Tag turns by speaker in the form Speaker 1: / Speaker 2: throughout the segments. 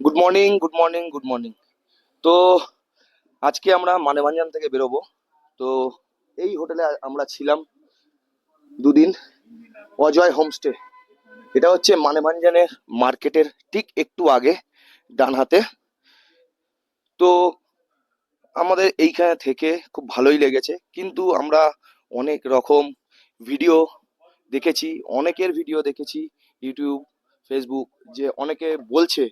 Speaker 1: Good morning, good morning, good morning. তো আজকে আমরা মানেভাঞ্জান থেকে বেরোবো। তো এই হোটেলে আমরা ছিলাম দুদিন, অজয় হোমস্টে। এটা হচ্ছে মানেভাঞ্জানের মার্কেটের ঠিক একটু আগে, ডান হাতে। তো আমাদের এইখানে থেকে খুব ভালোই লেগেছে, কিন্তু আমরা অনেক রকম ভিডিও দেখেছি, অনেকের ভিডিও দেখেছি ইউটিউব, ফেসবুক, যে অনেকে বলছে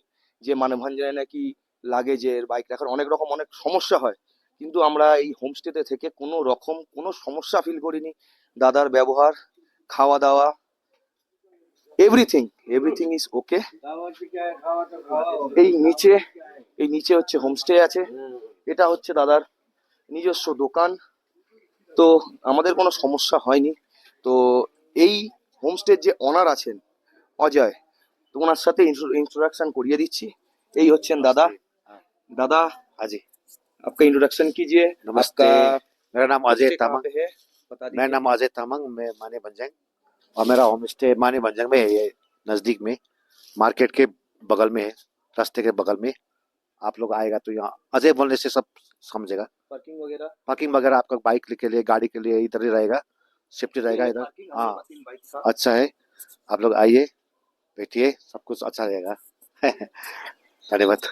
Speaker 1: যে মানভঞ্জনে নাকি লাগেজের, বাইক রাখার অনেক রকম অনেক সমস্যা হয়। কিন্তু আমরা এই হোমস্টেতে থেকে কোনো রকম কোনো সমস্যা ফিল করিনি। দাদার ব্যবহার, খাওয়া দাওয়া, এভরিথিং এভরিথিং ইজ ওকে। এই নিচে এই নিচে হচ্ছে হোমস্টে আছে, এটা হচ্ছে দাদার নিজস্ব দোকান। তো আমাদের কোনো সমস্যা হয়নি। তো এই হোমস্টের যে অনার আছেন অজয়, তো ওনার সাথে इंट्रोडक्शन करिए দিচ্ছি। এই হচ্ছেন দাদা। दादा,
Speaker 2: हाँ जी।
Speaker 1: आपका इंट्रोडक्शन कीजिए।
Speaker 2: नमस्ते।
Speaker 1: आपका
Speaker 2: मेरा नाम अजय
Speaker 1: होमस्टे कहाँ
Speaker 2: तामंग।
Speaker 1: पे है, बता
Speaker 2: मेरा
Speaker 1: दीजिए।
Speaker 2: नाम अजय तामंग, मैं माने भंजंग। और मेरा होम स्टे माने भंजंग में है, ये नजदीक में, मार्केट के बगल में है, रास्ते के बगल में। आप लोग आएगा तो यहाँ अजय बोलने से सब समझेगा।
Speaker 1: पार्किंग वगैरह
Speaker 2: पार्किंग वगैरह आपका बाइक के लिए, गाड़ी के लिए इधर ही रहेगा, सेफ्टी रहेगा इधर।
Speaker 1: पार्किंग
Speaker 2: हाँ,
Speaker 1: 3 बाइक का।
Speaker 2: अच्छा है। आप लोग आइए, बैठिए, सब कुछ अच्छा रहेगा। धन्यवाद।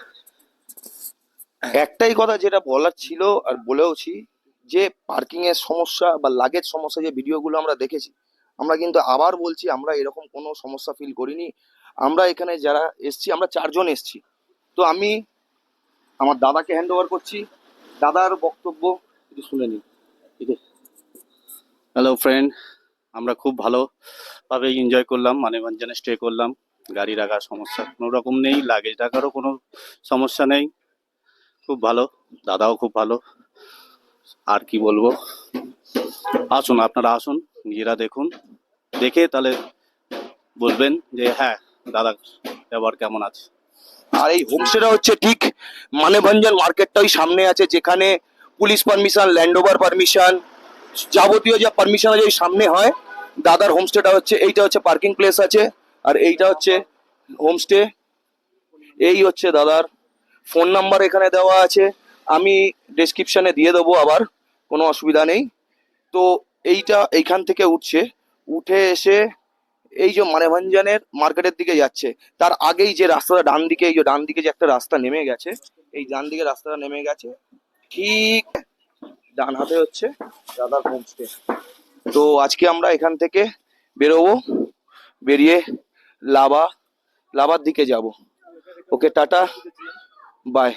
Speaker 1: একটাই কথা যেটা বলার ছিল আর বলেওছি, যে পার্কিং এর সমস্যা বা লাগেজ সমস্যা যে ভিডিওগুলো আমরা দেখেছি, আমরা কিন্তু আবার বলছি আমরা এরকম কোনো সমস্যা ফিল করিনি। আমরা এখানে যারা এসছি আমরা 4 জন এসছি। তো আমি আমার দাদাকে হ্যান্ড ওভার করছি, দাদার বক্তব্য একটু শুনে নিই। ঠিক আছে।
Speaker 3: হ্যালো ফ্রেন্ড, আমরা খুব ভালোভাবে এনজয় করলাম, মানেভঞ্জনে স্টে করলাম। গাড়ি রাখার সমস্যা কোনো রকম নেই, লাগেজ রাখারও কোনো সমস্যা নেই। খুব ভালো, দাদাও খুব ভালো। আর কি বলবো, আসুন, আপনারা আসুন, নিজেরা দেখুন, দেখে তাহলে বলবেন যে হ্যাঁ, দাদা ব্যবহার কেমন আছে।
Speaker 1: আর এই হোমস্টেটা হচ্ছে ঠিক মানেভঞ্জন মার্কেটটা ওই সামনে আছে, যেখানে police permission, land over permission, যাবতীয় যা পারমিশন আছে ওই সামনে হয়। দাদার হোমস্টেটা হচ্ছে এইটা, হচ্ছে পার্কিং প্লেস আছে, আর এইটা হচ্ছে হোমস্টে। এই হচ্ছে দাদার ফোন নাম্বার এখানে দেওয়া আছে, আমি ডেসক্রিপশনে দিয়ে দেবো আবার, কোনো অসুবিধা নেই। তো এইটা এইখান থেকে উঠছে, উঠে এসে এই যে মানেভঞ্জনের মার্কেটের দিকে যাচ্ছে, তার আগেই যে রাস্তাটা ডান দিকে, এই যে ডান দিকে যে একটা রাস্তা নেমে গেছে, এই ডান দিকে রাস্তাটা নেমে গেছে, ঠিক ডান হাতে হচ্ছে দাদার হোমস্টে। তো আজকে আমরা এখান থেকে বেরোবো, বেরিয়ে লাভা লাভার দিকে যাব। ওকে, টাটা, বাই।